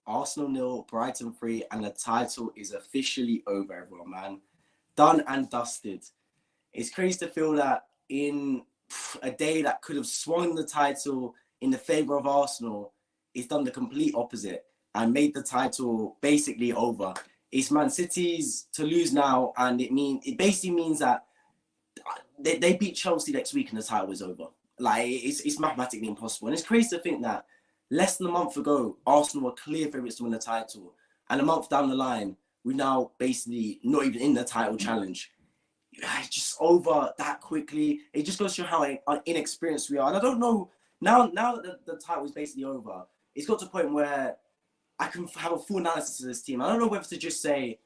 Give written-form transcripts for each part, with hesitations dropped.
Arsenal 0, Brighton 3, and the title is officially over, everyone, man. Done and dusted. It's crazy to feel that in a day that could have swung the title in the favour of Arsenal, it's done the complete opposite and made the title basically over. It's Man City's to lose now, and it basically means that they beat Chelsea next week and the title is over. Like, it's mathematically impossible. And it's crazy to think that less than a month ago, Arsenal were clear favourites to win the title. And a month down the line, we're now basically not even in the title challenge. It's just over that quickly. It just goes to show how inexperienced we are. And I don't know, now that the title is basically over, it's got to a point where I can have a full analysis of this team. I don't know whether to just say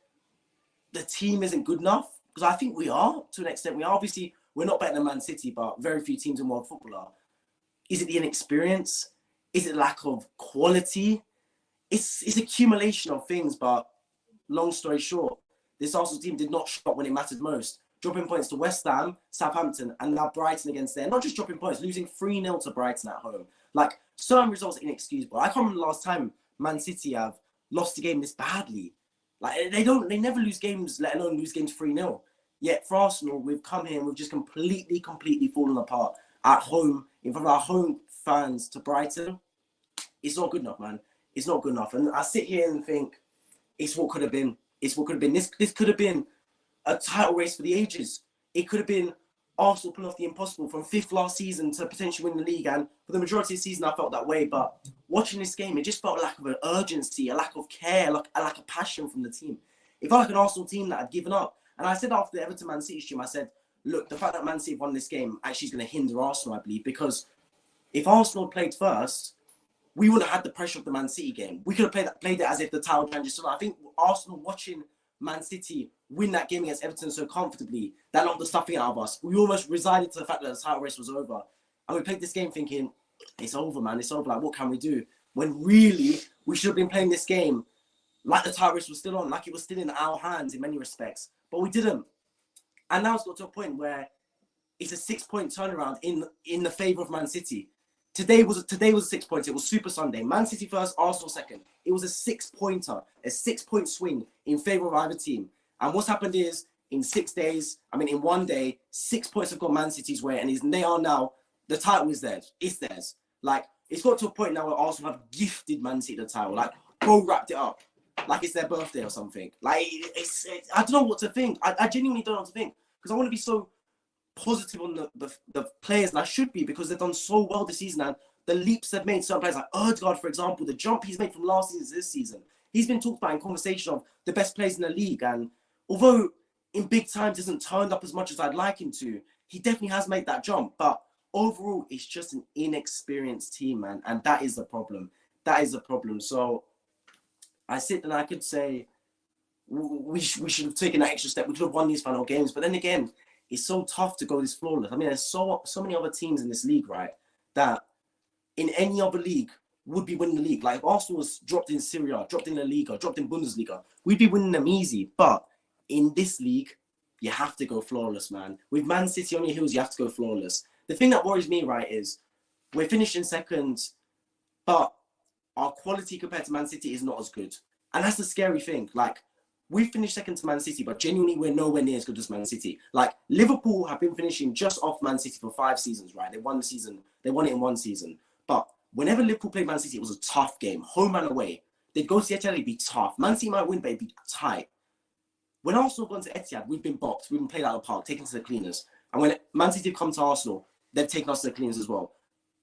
the team isn't good enough, because I think we are, to an extent. We are. Obviously, we're not better than Man City, but very few teams in world football are. Is it the inexperience? Is it lack of quality? It's accumulation of things, but long story short, this Arsenal team did not show up when it mattered most. Dropping points to West Ham, Southampton, and now Brighton against them. Not just dropping points, losing 3-0 to Brighton at home. Like, certain results are inexcusable. I can't remember the last time Man City have lost a game this badly. Like, they never lose games, let alone lose games 3-0. Yet for Arsenal, we've come here and we've just completely fallen apart at home, in front of our home fans to Brighton. It's not good enough, man. It's not good enough. And I sit here and think, it's what could have been. It's what could have been. This could have been a title race for the ages. It could have been Arsenal pulling off the impossible from 5th last season to potentially win the league. And for the majority of the season, I felt that way. But watching this game, it just felt a lack of an urgency, a lack of care, a lack of passion from the team. It felt like an Arsenal team that had given up. And I said after the Everton Man City stream, I said, look, the fact that Man City won this game actually is going to hinder Arsenal, I believe, because if Arsenal played first, we wouldn't have had the pressure of the Man City game. We could have played it as if the title challenge is still on. I think Arsenal watching Man City win that game against Everton so comfortably, that knocked the stuffing out of us. We almost resigned to the fact that the title race was over. And we played this game thinking, it's over, man. It's over. Like, what can we do? When really, we should have been playing this game like the title race was still on, like it was still in our hands in many respects. But we didn't. And now it's got to a point where it's a 6-point turnaround in the favour of Man City. Today was 6 points. It was Super Sunday. Man City first, Arsenal second. It was a 6-pointer, a 6-point swing in favour of either team. And what's happened is, in 6 days, in 1 day, 6 points have gone Man City's way, and they are now, the title is theirs. It's theirs. Like, it's got to a point now where Arsenal have gifted Man City the title. Like, go wrapped it up. Like it's their birthday or something. Like, I don't know what to think. I genuinely don't know what to think. Because I want to be so positive on the players, and I should be, because they've done so well this season, and the leaps they've made, certain players like Odegaard, for example, the jump he's made from last season to this season, he's been talked about in conversation of the best players in the league. And although in big times hasn't turned up as much as I'd like him to, he definitely has made that jump. But overall, it's just an inexperienced team, man, and that is the problem. That is the problem. So I sit and I could say we should have taken that extra step. We could have won these final games. But then again, it's so tough to go this flawless. There's so many other teams in this league, right, that in any other league would be winning the league. Like, if Arsenal was dropped in Serie A, dropped in La Liga, dropped in Bundesliga, we'd be winning them easy. But in this league, you have to go flawless, man. With Man City on your heels, you have to go flawless. The thing that worries me, right, is we're finishing second, but our quality compared to Man City is not as good. And that's the scary thing. Like, we finished second to Man City, but genuinely we're nowhere near as good as Man City. Like, Liverpool have been finishing just off Man City for 5 seasons, right? They won it in 1 season. But whenever Liverpool played Man City, it was a tough game, home and away. They'd go to Etihad, it'd be tough. Man City might win, but it'd be tight. When Arsenal have gone to Etihad, we've been boxed. We've been played out of the park, taken to the cleaners. And when Man City have come to Arsenal, they've taken us to the cleaners as well.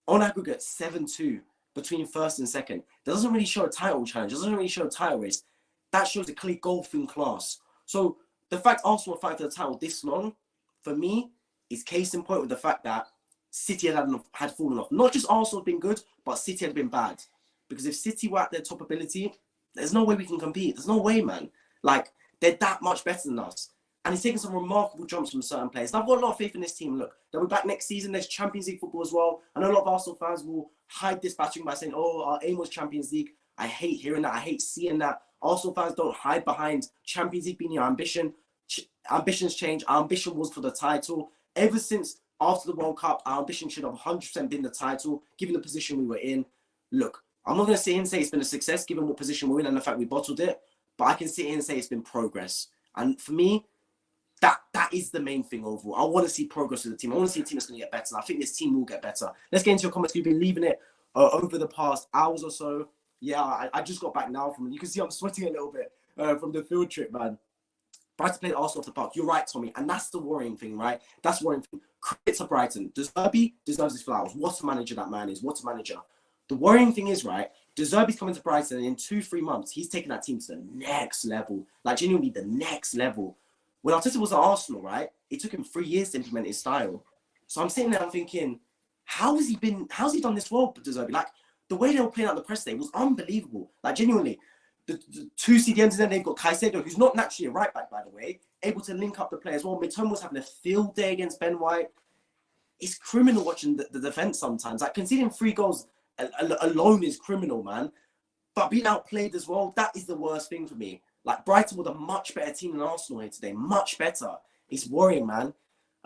On aggregate, 7-2 between first and second. That doesn't really show a title challenge. It doesn't really show a title race. That shows a clear golfing class. So the fact Arsenal are fighting for the title this long, for me, is case in point with the fact that City had fallen off. Not just Arsenal had been good, but City had been bad. Because if City were at their top ability, there's no way we can compete. There's no way, man. Like, they're that much better than us. And he's taken some remarkable jumps from certain players. And I've got a lot of faith in this team. Look, they'll be back next season. There's Champions League football as well. I know a lot of Arsenal fans will hide this battering by saying, oh, our aim was Champions League. I hate hearing that. I hate seeing that. Arsenal fans don't hide behind Champions League being your ambition. Ambitions change. Our ambition was for the title. Ever since after the World Cup, our ambition should have 100% been the title, given the position we were in. Look, I'm not going to sit here and say it's been a success given what position we're in and the fact we bottled it, but I can sit here and say it's been progress. And for me, that is the main thing overall. I want to see progress with the team. I want to see a team that's going to get better. I think this team will get better. Let's get into your comments. You've been leaving it over the past hours or so. Yeah, I just got back now from it. You can see I'm sweating a little bit from the field trip, man. Brighton played Arsenal off the park. You're right, Tommy. And that's the worrying thing, right? That's the worrying thing. Credit to Brighton. De Zerbi deserves his flowers. What a manager that man is. What a manager. The worrying thing is, right, De Zerbi's coming to Brighton and in 2-3 months, he's taking that team to the next level. Like, genuinely the next level. When Arteta was at Arsenal, right, it took him 3 years to implement his style. So I'm sitting there, I'm thinking, how's he done this well, De Zerbi? Like, the way they were playing out the press day was unbelievable. Like, genuinely. The 2 CDMs, and then they've got Caicedo, who's not naturally a right back, by the way, able to link up the play as well. Mitoma was having a field day against Ben White. It's criminal watching the defense sometimes. Like, conceding 3 goals alone is criminal, man. But being outplayed as well, that is the worst thing for me. Like, Brighton were a much better team than Arsenal here today. Much better. It's worrying, man.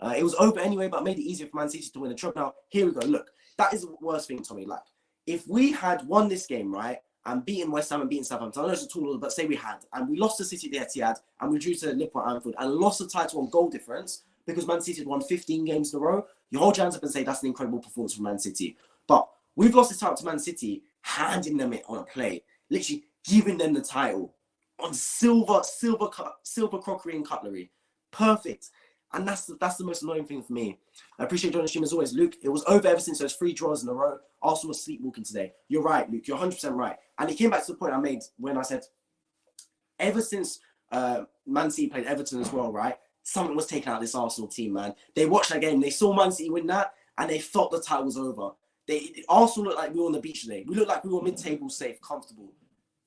It was over anyway, but made it easier for Man City to win the trophy. Now, here we go. Look, that is the worst thing, Tommy. Like, if we had won this game, right, and beaten West Ham and beaten Southampton, I know it's a tall order, but say we had, and we lost to City at the Etihad, and we drew to Liverpool at Anfield, and lost the title on goal difference because Man City had won 15 games in a row, you hold your hands up and say that's an incredible performance from Man City. But we've lost the title to Man City, handing them it on a play, literally giving them the title on silver crockery and cutlery. Perfect. And that's the most annoying thing for me. I appreciate joining the stream as always. Luke, it was over ever since those 3 draws in a row. Arsenal was sleepwalking today. You're right, Luke. You're 100% right. And it came back to the point I made when I said, ever since Man City played Everton as well, right? Something was taken out of this Arsenal team, man. They watched that game. They saw Man City win that, and they thought the title was over. Arsenal looked like we were on the beach today. We looked like we were mid-table, safe, comfortable.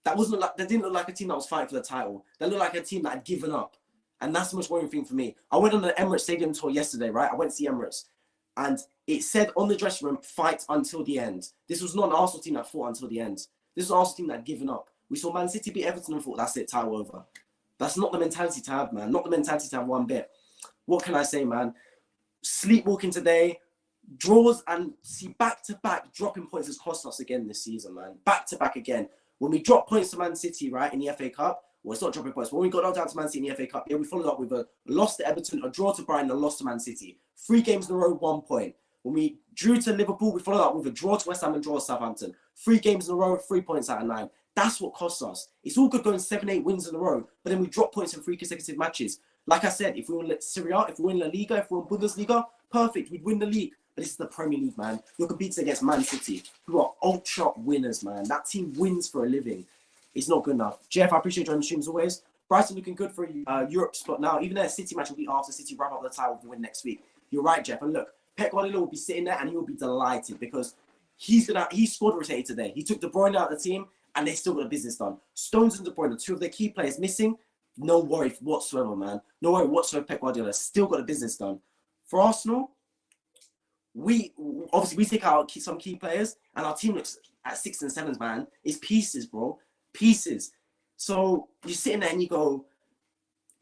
They didn't look like a team that was fighting for the title. They looked like a team that had given up. And that's the most worrying thing for me. I went on the Emirates Stadium tour yesterday, right? I went to see Emirates. And it said on the dressing room, fight until the end. This was not an Arsenal team that fought until the end. This was an Arsenal team that had given up. We saw Man City beat Everton and thought, that's it, title over. That's not the mentality to have, man. Not the mentality to have one bit. What can I say, man? Sleepwalking today. Draws and see back-to-back dropping points has cost us again this season, man. Back-to-back again. When we dropped points to Man City, right, in the FA Cup, well, it's not dropping points, but when we got knocked out to Man City in the FA Cup, yeah, we followed up with a loss to Everton, a draw to Brighton, and a loss to Man City. 3 games in a row, 1 point. When we drew to Liverpool, we followed up with a draw to West Ham and draw to Southampton. 3 games in a row, 3 points out of 9. That's what costs us. It's all good going 7-8 wins in a row, but then we drop points in 3 consecutive matches. Like I said, if we win Serie A, if we win La Liga, if we win Bundesliga, perfect, we'd win the league. But this is the Premier League, man. You're competing against Man City, who are ultra winners, man. That team wins for a living. It's not good enough. Jeff, I appreciate you joining the stream as always. Brighton looking good for a Europe spot now. Even their City match will be after City wrap up the title and win next week. You're right, Jeff. And look, Pep Guardiola will be sitting there and he will be delighted because he squad rotated today. He took De Bruyne out of the team and they still got the business done. Stones and De Bruyne, 2 of their key players missing. No worry whatsoever, man. No worry whatsoever. Pep Guardiola still got the business done. For Arsenal, we take out some key players and our team looks at 6s and 7s, man. It's pieces, bro. Pieces. So you're sitting there and you go,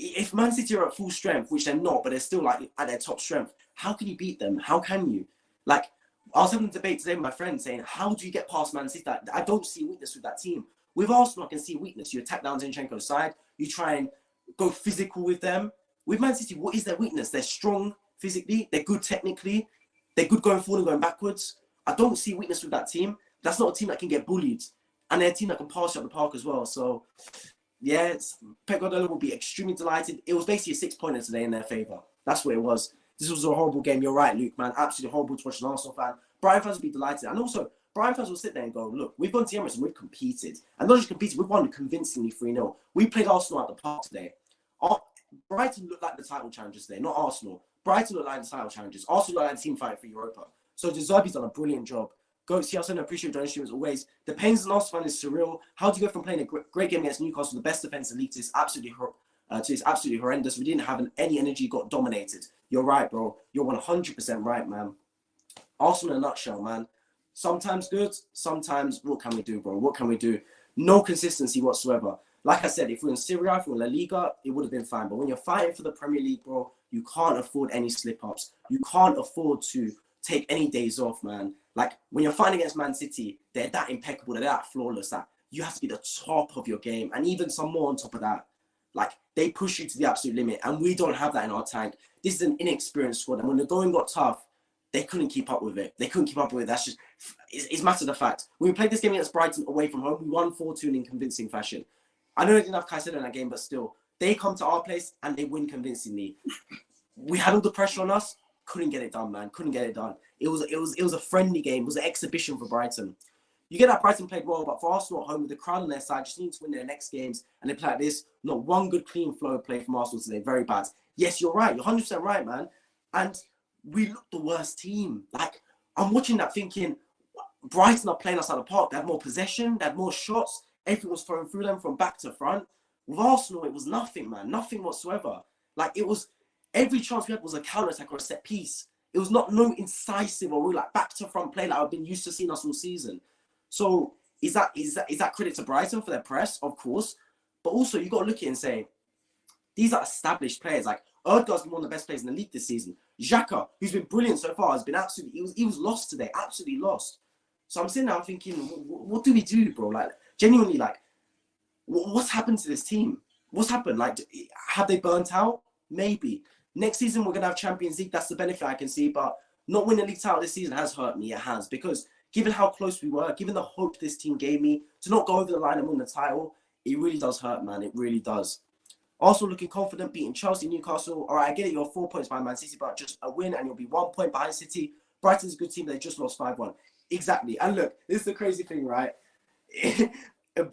if Man City are at full strength, which they're not, but they're still like at their top strength, how can you beat them? How can you? Like, I was having a debate today with my friend saying, how do you get past Man City? I don't see weakness with that team. With Arsenal, I can see weakness. You attack down Zinchenko's side. You try and go physical with them. With Man City, what is their weakness? They're strong physically. They're good technically. They're good going forward and going backwards. I don't see weakness with that team. That's not a team that can get bullied. And they're a team that can pass you up the park as well. So, yeah, Pep Guardiola will be extremely delighted. It was basically a 6-pointer today in their favour. That's what it was. This was a horrible game. You're right, Luke, man. Absolutely horrible to watch an Arsenal fan. Brighton fans will be delighted. And also, Brighton fans will sit there and go, look, we've gone to Emirates and we've competed. And not just competed, we've won convincingly 3-0. We played Arsenal at the park today. Brighton looked like the title challengers today, not Arsenal. Brighton looked like the title challengers. Arsenal looked like the team fighting for Europa. So De Zerbi's done a brilliant job. Go see us and appreciate joining stream as always. The pains of an Arsenal fan is surreal. How do you go from playing a great game against Newcastle, the best defense in the league, to it's absolutely horrendous? We didn't have any energy, got dominated. You're right, bro. You're 100% right, man. Arsenal in a nutshell, man. Sometimes good, sometimes what can we do, bro? What can we do? No consistency whatsoever. Like I said, if we're in Serie A, if we're in La Liga, it would have been fine. But when you're fighting for the Premier League, bro, you can't afford any slip-ups. You can't afford to take any days off, man. Like, when you're fighting against Man City, they're that impeccable, they're that flawless that you have to be the top of your game. And even some more on top of that. Like, they push you to the absolute limit. And we don't have that in our tank. This is an inexperienced squad. And when the going got tough, they couldn't keep up with it. They couldn't keep up with it. That's just, it's a matter of fact. When we played this game against Brighton away from home, we won 4-2 in convincing fashion. I know they didn't have Caicedo in that game, but still, they come to our place and they win convincingly. We had all the pressure on us, couldn't get it done, man. Couldn't get it done. It was a friendly game. It was an exhibition for Brighton. You get that Brighton played well, but for Arsenal at home with the crowd on their side, just need to win their next games, and they play like this. Not one good clean flow of play from Arsenal today. Very bad. Yes, you're right. You're 100% right, man. And we looked the worst team. Like, I'm watching that thinking, Brighton are playing us out of the park. They had more possession. They had more shots. Everything was thrown through them from back to front. With Arsenal, it was nothing, man. Nothing whatsoever. Like, it was, every chance we had was a counter-attack or a set piece. It was no incisive or real, like, back to front play that I've been used to seeing us all season. So is that credit to Brighton for their press? Of course. But also, you got to look at it and say, these are established players. Like, Odegaard's been one of the best players in the league this season. Xhaka, who's been brilliant so far, has been absolutely, he was lost today, absolutely lost. So I'm sitting there, I'm thinking, what do we do, bro? Like, genuinely, like, what's happened to this team? What's happened? Like, have they burnt out? Maybe. Next season, we're going to have Champions League. That's the benefit I can see. But not winning the league title this season has hurt me. It has. Because given how close we were, given the hope this team gave me to not go over the line and win the title, it really does hurt, man. It really does. Also looking confident, beating Chelsea, Newcastle. All right, I get it. You're 4 points behind Man City, but just a win and you'll be 1 point behind City. Brighton's a good team. They just lost 5-1. Exactly. And look, this is the crazy thing, right?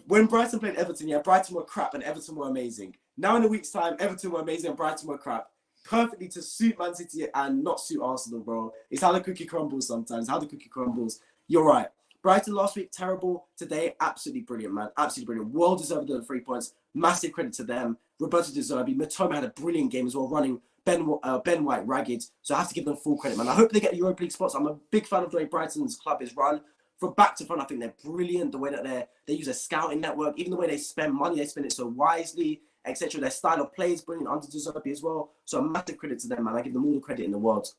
When Brighton played Everton, yeah, Brighton were crap and Everton were amazing. Now in a week's time, Everton were amazing and Brighton were crap. Perfectly to suit Man City and not suit Arsenal, bro. It's how the cookie crumbles sometimes. How the cookie crumbles. You're right. Brighton last week, terrible. Today, absolutely brilliant, man. Absolutely brilliant. Well deserved the 3 points. Massive credit to them. Roberto De Zerbi. Matoma had a brilliant game as well, running Ben White ragged. So I have to give them full credit, man. I hope they get the Europa League spots. I'm a big fan of the way Brighton's club is run. From back to front, I think they're brilliant. The way that they use a scouting network, even the way they spend money, they spend it so wisely, etc. Their style of play is brilliant under De Zerbi as well. So a massive credit to them, man. I give them all the credit in the world.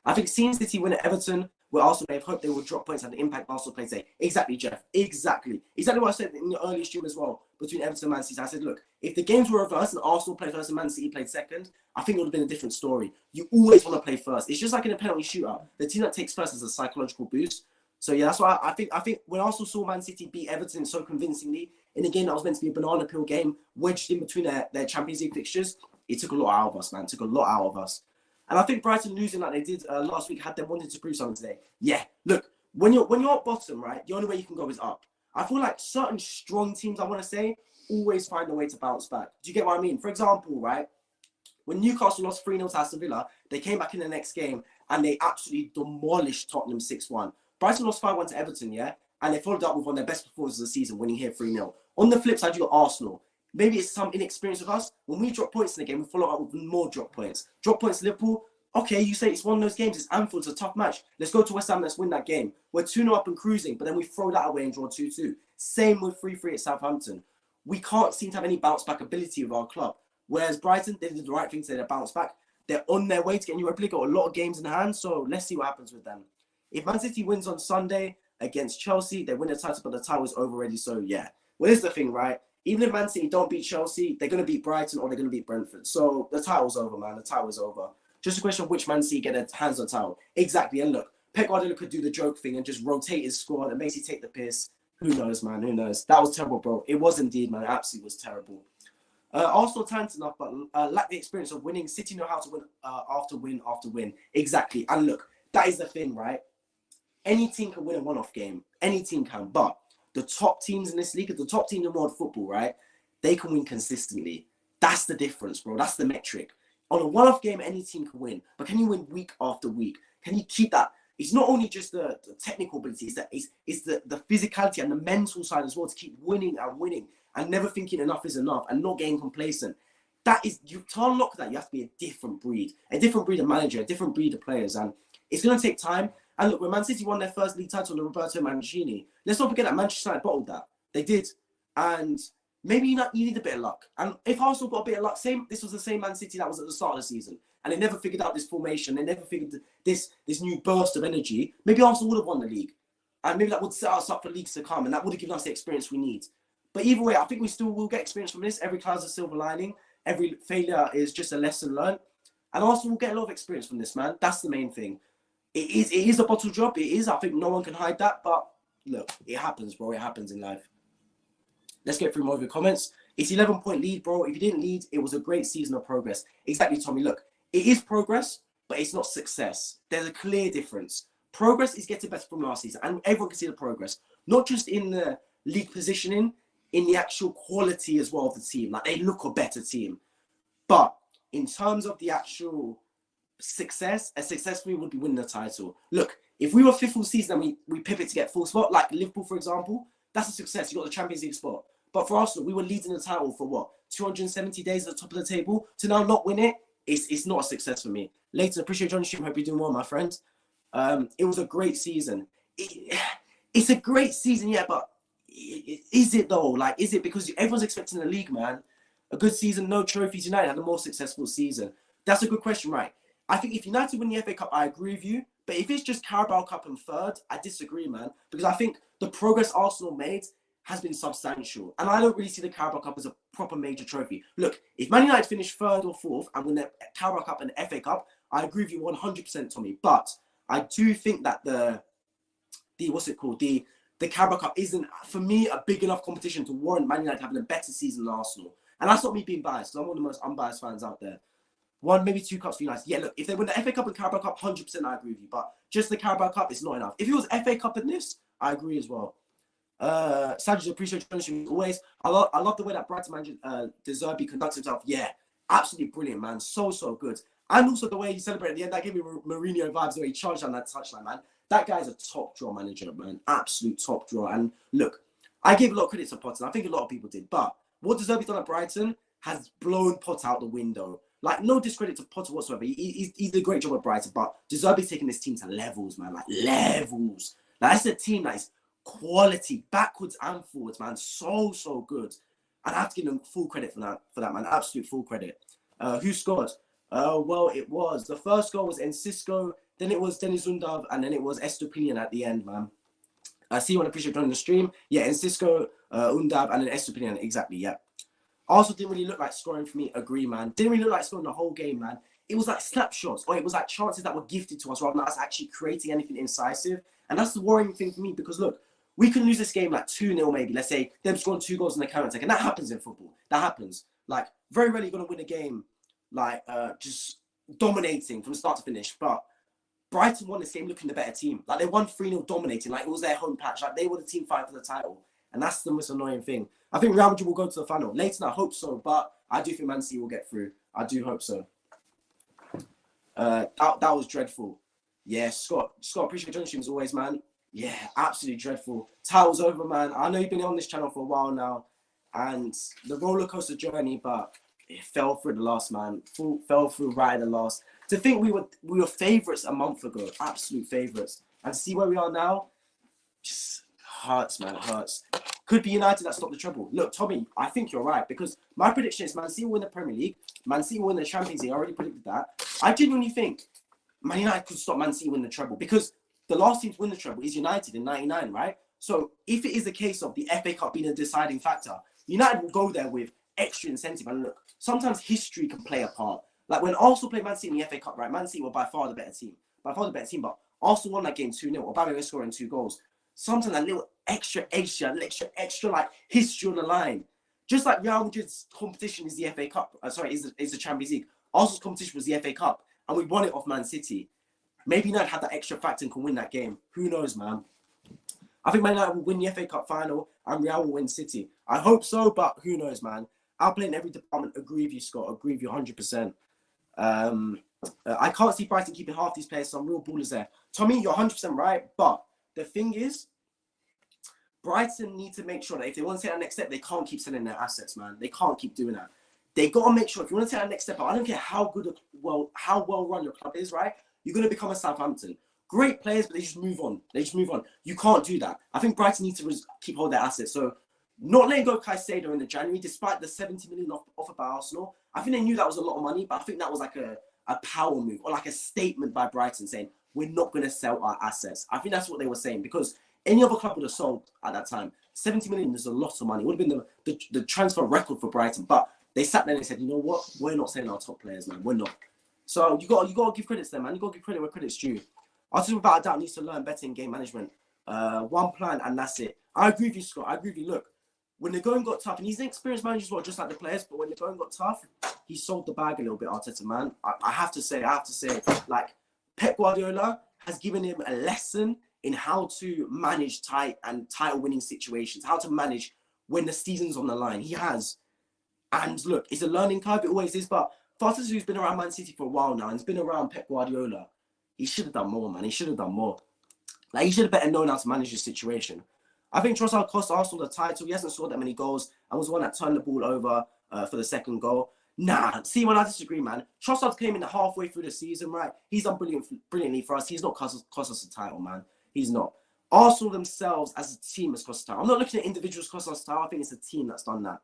I think seeing City win at Everton, where Arsenal may have hoped they would drop points and the impact Arsenal played today. Exactly, Jeff. Exactly. Exactly what I said in the early stream as well between Everton and Man City. I said, look, if the games were reversed and Arsenal played first and Man City played second, I think it would have been a different story. You always want to play first. It's just like in a penalty shootout. The team that takes first is a psychological boost. So yeah, that's why I think when Arsenal saw Man City beat Everton so convincingly in a game that was meant to be a banana peel game, wedged in between their Champions League fixtures, it took a lot out of us, man. It took a lot out of us. And I think Brighton losing like they did last week had them wanting to prove something today. Yeah, look, when you're at bottom, right, the only way you can go is up. I feel like certain strong teams, I want to say, always find a way to bounce back. Do you get what I mean? For example, right, when Newcastle lost 3-0 to Aston Villa, they came back in the next game and they absolutely demolished Tottenham 6-1. Brighton lost 5-1 to Everton, yeah? And they followed up with one of their best performances of the season, winning here 3-0. On the flip side, you got Arsenal. Maybe it's some inexperience with us. When we drop points in the game, we follow up with more drop points. Drop points to Liverpool. Okay, you say it's one of those games. It's Anfield. It's a tough match. Let's go to West Ham. Let's win that game. We're 2-0 up and cruising, but then we throw that away and draw 2-2. Same with 3-3 at Southampton. We can't seem to have any bounce back ability with our club. Whereas Brighton, they did the right thing today to bounce back. They're on their way to getting Europa League. Got a lot of games in hand, so let's see what happens with them. If Man City wins on Sunday against Chelsea, they win the title, but the title is over already. So yeah. Well, here's the thing, right? Even if Man City don't beat Chelsea, they're going to beat Brighton or they're going to beat Brentford. So the title's over, man. The title is over. Just a question of which Man City get their hands on the title. Exactly. And look, Pep Guardiola could do the joke thing and just rotate his squad and basically take the piss. Who knows, man? Who knows? That was terrible, bro. It was indeed, man. It absolutely was terrible. Arsenal talented enough, but lack the experience of winning. City know how to win after win after win. Exactly. And look, that is the thing, right? Any team can win a one-off game. Any team can. But the top teams in this league, the top teams in world football, right? They can win consistently. That's the difference, bro. That's the metric. On a one-off game, any team can win. But can you win week after week? Can you keep that? It's not only just the technical ability. It's the physicality and the mental side as well to keep winning and never thinking enough is enough and not getting complacent. That is, to unlock that, you have to be a different breed of manager, a different breed of players. And it's going to take time. And look, when Man City won their first league title under Roberto Mancini, let's not forget that Manchester United bottled that. They did. And maybe you need a bit of luck. And if Arsenal got a bit of luck, this was the same Man City that was at the start of the season. and they never figured out this formation, they never figured this new burst of energy, maybe Arsenal would have won the league. And maybe that would set us up for leagues to come, and that would have given us the experience we need. But either way, I think we still will get experience from this. Every cloud's a silver lining. Every failure is just a lesson learned. And Arsenal will get a lot of experience from this, man. That's the main thing. It is a bottle job. It is. I think no one can hide that. But look, it happens, bro. It happens in life. Let's get through more of your comments. It's 11-point lead, bro. If you didn't lead, it was a great season of progress. Exactly, Tommy. Look, it is progress, but it's not success. There's a clear difference. Progress is getting better from last season, and everyone can see the progress. Not just in the league positioning, in the actual quality as well of the team. Like, they look a better team. But in terms of the actual success, a success for me would be winning the title. Look, if we were fifth all season and we pivot to get full spot, like Liverpool, for example, that's a success. You got the Champions League spot. But for Arsenal, we were leading the title for what? 270 days at the top of the table. To now not win it, it's not a success for me. Later, appreciate John Stream. Hope you're doing well, my friend. It was a great season. It's a great season, yeah, but is it though? Like, is it? Because everyone's expecting the league, man. A good season, no trophies. United had a more successful season. That's a good question, right? I think if United win the FA Cup, I agree with you. But if it's just Carabao Cup and third, I disagree, man. Because I think the progress Arsenal made has been substantial. And I don't really see the Carabao Cup as a proper major trophy. Look, if Man United finish third or fourth and win the Carabao Cup and the FA Cup, I agree with you 100%, Tommy. But I do think that the Carabao Cup isn't, for me, a big enough competition to warrant Man United having a better season than Arsenal. And that's not me being biased, because I'm one of the most unbiased fans out there. One, maybe two cups for United. Yeah, look, if they win the FA Cup and Carabao Cup, 100% I agree with you. But just the Carabao Cup is not enough. If it was FA Cup in this, I agree as well. Sanchez, appreciate you always. I love the way that Brighton manager De Zerbi conducts himself. Yeah, absolutely brilliant, man. So good. And also the way he celebrated at the end, that gave me Mourinho vibes, the way he charged on that touchline, man. That guy's a top draw manager, man. Absolute top draw. And look, I gave a lot of credit to Potter. I think a lot of people did. But what De Zerbi's done at Brighton has blown Potter out the window. Like, no discredit to Potter whatsoever. He did a great job at Brighton. But De Zerbi's taking this team to levels, man. Like, levels. Like, that's a team that is quality, backwards and forwards, man. So good. And I have to give them full credit for that, man. Absolute full credit. Who scored? Well, it was. The first goal was Enciso, then it was Denis Undav, and then it was Estupinian at the end, man. I see you want to appreciate joining the stream. Yeah, Enciso, Undav, and then Estupinian. Exactly, yeah. Also didn't really look like scoring for me. Agree, man. Didn't really look like scoring the whole game, man. It was like snapshots, or it was like chances that were gifted to us rather than us actually creating anything incisive. And that's the worrying thing for me, because look, we can lose this game like 2-0 maybe. Let's say them scoring 2 goals in the counter attack. And that happens in football. That happens. Like, very rarely you're going to win a game like just dominating from start to finish. But Brighton won this game looking the better team. Like, they won 3-0 dominating. Like, it was their home patch. Like, they were the team fighting for the title. And that's the most annoying thing. I think Real Madrid will go to the final. Later, I hope so. But I do think Man City will get through. I do hope so. That was dreadful. Yeah, Scott, appreciate your stream as always, man. Yeah, absolutely dreadful. Title's over, man. I know you've been on this channel for a while now, and the roller coaster journey, but it fell through the last, man. Fell through right at the last. To think we were favourites a month ago, absolute favourites, and to see where we are now, just hurts, man. It hurts. Could be United that stopped the treble. Look, Tommy, I think you're right, because my prediction is Man City will win the Premier League, Man City will win the Champions League. I already predicted that. I genuinely think Man United could stop Man City winning the treble, because the last team to win the treble is United in '99, right? So if it is the case of the FA Cup being a deciding factor, United will go there with extra incentive. And look, sometimes history can play a part. Like when Arsenal played Man City in the FA Cup, right? Man City were by far the better team. But Arsenal won that game 2-0. Aubameyang scoring 2 goals. Sometimes that little extra like history on the line. Just like Real Madrid's competition is the FA Cup. Is the Champions League. Arsenal's competition was the FA Cup, and we won it off Man City. Maybe United had that extra factor and can win that game. Who knows, man? I think Man United will win the FA Cup final and Real will win City. I hope so, but who knows, man? I'll play in every department. Agree with you, Scott. Agree with you 100%. I can't see Brighton keeping half these players. Some real ballers there. Tommy, you're 100% right. But the thing is, Brighton need to make sure that if they want to take that next step, they can't keep selling their assets, man. They can't keep doing that. They got to make sure if you want to take that next step, I don't care how well run your club is, right? You're going to become a Southampton. Great players, but they just move on. You can't do that. I think Brighton needs to keep hold of their assets. So not letting go of Caicedo in the January, despite the 70 million offer by Arsenal. I think they knew that was a lot of money, but I think that was like a a power move or like a statement by Brighton saying, we're not going to sell our assets. I think that's what they were saying, because any other club would have sold at that time. 70 million is a lot of money. It would have been the transfer record for Brighton. But they sat there and said, you know what? We're not selling our top players, man. We're not. So you got to give credit to them, man. You got to give credit where credit's due. Arsenal, without a doubt, needs to learn better in game management. One plan and that's it. I agree with you, Scott. I agree with you. Look, when the going got tough, and he's an experienced manager as well, just like the players, but when the going got tough, he sold the bag a little bit, Arteta, man. I have to say, like, Pep Guardiola has given him a lesson in how to manage tight and title-winning situations, how to manage when the season's on the line. He has. And look, it's a learning curve, it always is, but Arteta, who's been around Man City for a while now and has been around Pep Guardiola, he should have done more, man. He should have done more. Like, he should have better known how to manage the situation. I think Trossard cost Arsenal the title. He hasn't scored that many goals and was the one that turned the ball over for the second goal. Nah, see, when I disagree, man. Trossard came in halfway through the season, right? He's done brilliantly for us. He's not cost us the title, man. He's not. Arsenal themselves as a team has cost the title. I'm not looking at individuals cost us the title. I think it's a team that's done that.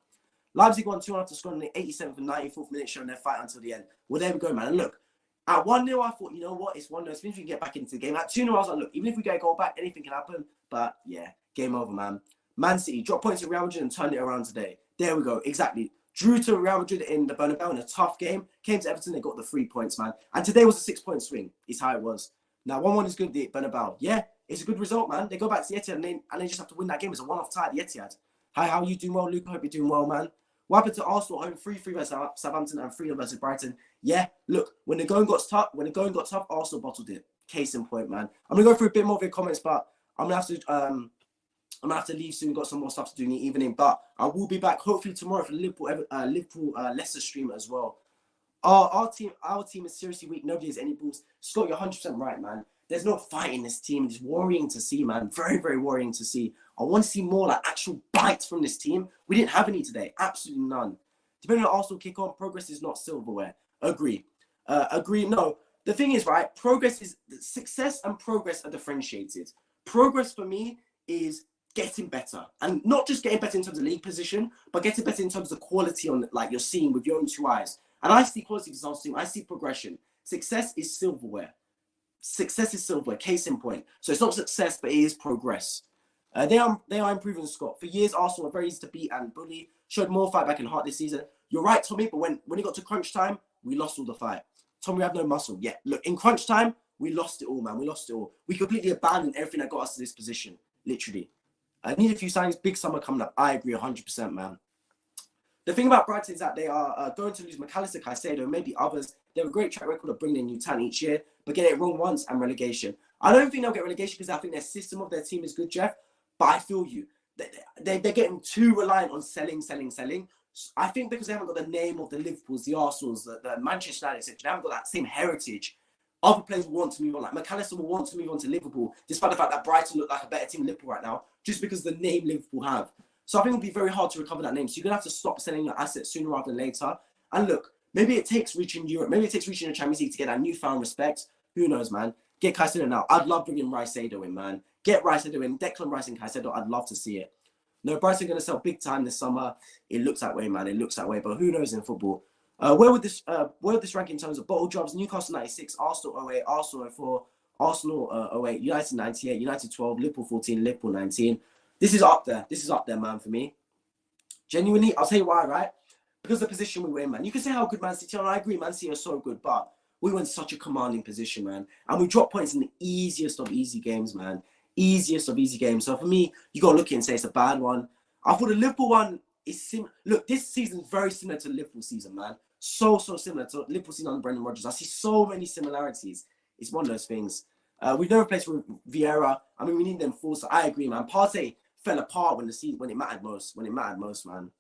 Leipzig won 2-1 after scoring in the 87th and 94th minute, showing their fight until the end. Well, there we go, man. And look, at 1-0, I thought, you know what? It's one of those things we can get back into the game. At 2-0, I was like, look, even if we get a goal back, anything can happen. But yeah, game over, man. Man City dropped points to Real Madrid and turned it around today. There we go. Exactly. Drew to Real Madrid in the Bernabeu in a tough game. Came to Everton, they got the 3 points, man. And today was a 6-point swing. Is how it was. Now, 1-1 is good, the Bernabeu. Yeah, it's a good result, man. They go back to the Etihad and they just have to win that game. It's a one-off tie at the Etihad. Hi, how are you doing well, Luke? I hope you're doing well, man. What happened to Arsenal home? 3-3 versus Southampton and 3-0 versus Brighton. Yeah, look, when the going got tough, Arsenal bottled it. Case in point, man. I'm gonna go through a bit more of your comments, but I'm gonna have to leave soon. Got some more stuff to do in the evening, but I will be back hopefully tomorrow for the Liverpool Leicester stream as well. Our team is seriously weak. Nobody has any balls. Scott, you're 100% right, man. There's no fight in this team. It's worrying to see, man. Very, very worrying to see. I want to see more like actual bites from this team. We didn't have any today. Absolutely none. Depending on Arsenal kick on, progress is not silverware. Agree. Agree. No. The thing is, right, success and progress are differentiated. Progress for me is getting better. And not just getting better in terms of league position, but getting better in terms of quality on like you're seeing with your own two eyes. And I see quality because I see progression. Success is silverware. Success is silverware, case in point. So it's not success, but it is progress. They are improving, Scott. For years, Arsenal were very easy to beat and bully. Showed more fight back and heart this season. You're right, Tommy, but when it got to crunch time, we lost all the fight. Tommy, we have no muscle. Yeah, look, in crunch time, we lost it all, man. We lost it all. We completely abandoned everything that got us to this position, literally. I need a few signings. Big summer coming up. I agree 100%, man. The thing about Brighton is that they are going to lose McAllister, Caicedo, maybe others. They have a great track record of bringing in new talent each year, but get it wrong once and relegation. I don't think they'll get relegation because I think their system of their team is good, Jeff. But I feel you. They're getting too reliant on selling. I think because they haven't got the name of the Liverpools, the Arsenals, the Manchester United, etc. They haven't got that same heritage. Other players will want to move on. Like McAllister will want to move on to Liverpool, despite the fact that Brighton look like a better team than Liverpool right now, just because of the name Liverpool have. So I think it'll be very hard to recover that name. So you're going to have to stop selling your assets sooner rather than later. And look, maybe it takes reaching Europe. Maybe it takes reaching the Champions League to get that newfound respect. Who knows, man? Get Caicedo now. I'd love bringing Caicedo in, man. Get Caicedo in. Declan Rice and Caicedo. I'd love to see it. No, Brighton going to sell big time this summer. It looks that way, man. It looks that way. But who knows in football? Where would this rank in terms of bottle jobs? Newcastle 96, Arsenal 08, Arsenal 04, Arsenal 08, United 98, United 12, Liverpool 14, Liverpool 19. This is up there. This is up there, man, for me. Genuinely, I'll tell you why, right? Because the position we were in, man. You can say how good Man City are. I agree, Man City are so good, but we were in such a commanding position, man. And we dropped points in the easiest of easy games, man. Easiest of easy games. So for me, you got to look at it and say it's a bad one. I thought the Liverpool one is similar. Look, this season is very similar to the Liverpool season, man. So similar to Liverpool season under Brendan Rodgers. I see so many similarities. It's one of those things. We've never played with Vieira. I mean, we need them full. So I agree, man. Partey fell apart when it mattered most. When it mattered most, man.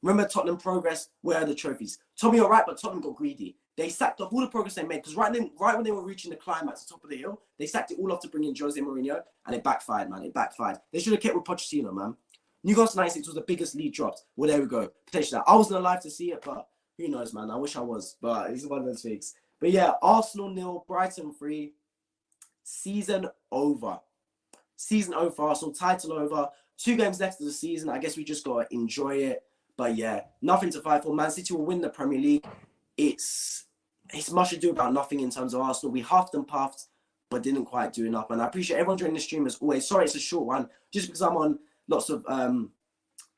Remember Tottenham progress? Where are the trophies? Tommy, you're right, but Tottenham got greedy. They sacked off all the progress they made because right when they were reaching the climax, the top of the hill, they sacked it all off to bring in Jose Mourinho, and it backfired, man. It backfired. They should have kept with Pochettino, man. Newcastle 96 was the biggest lead dropped. Well, there we go. Potentially, I wasn't alive to see it, but who knows, man? I wish I was, but it's one of those things. But yeah, Arsenal 0, Brighton 3. Season over. Season over for Arsenal. Title over. 2 games left of the season. I guess we just got to enjoy it. But yeah, nothing to fight for. Man City will win the Premier League. It's it's much ado about nothing in terms of Arsenal. We huffed and puffed, but didn't quite do enough. And I appreciate everyone joining the stream as always. Sorry, it's a short one, just because I'm on lots of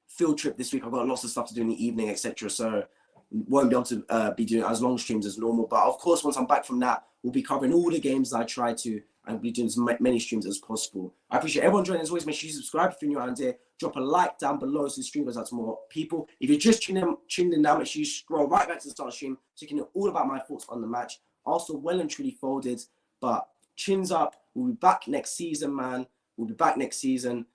field trip this week. I've got lots of stuff to do in the evening, etc. So won't be able to be doing as long streams as normal. But of course, once I'm back from that, we'll be covering all the games that I try to, and be doing as many streams as possible. I appreciate everyone joining as always. Make sure you subscribe if you're new around here. Drop a like down below so the stream goes out to more people. If you're just tuned in now, make sure you scroll right back to the start of the stream so you can know all about my thoughts on the match. Also, well and truly folded, but chins up. We'll be back next season, man. We'll be back next season.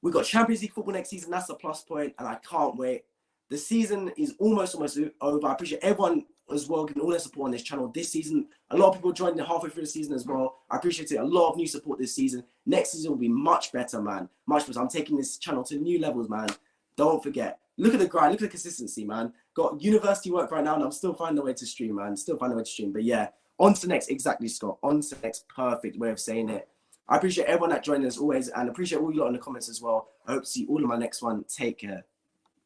We've got Champions League football next season. That's a plus point, and I can't wait. The season is almost over. I appreciate everyone as well giving all their support on this channel this season. A lot of people joined halfway through the season as well. I appreciate it. A lot of new support this season. Next season will be much better, man. Much better. I'm taking this channel to new levels, man. Don't forget. Look at the grind. Look at the consistency, man. Got university work right now, and I'm still finding a way to stream, man. Still finding a way to stream. But yeah, on to the next. Exactly, Scott. On to the next. Perfect way of saying it. I appreciate everyone that joined as always, and appreciate all you lot in the comments as well. I hope to see you all in my next one. Take care.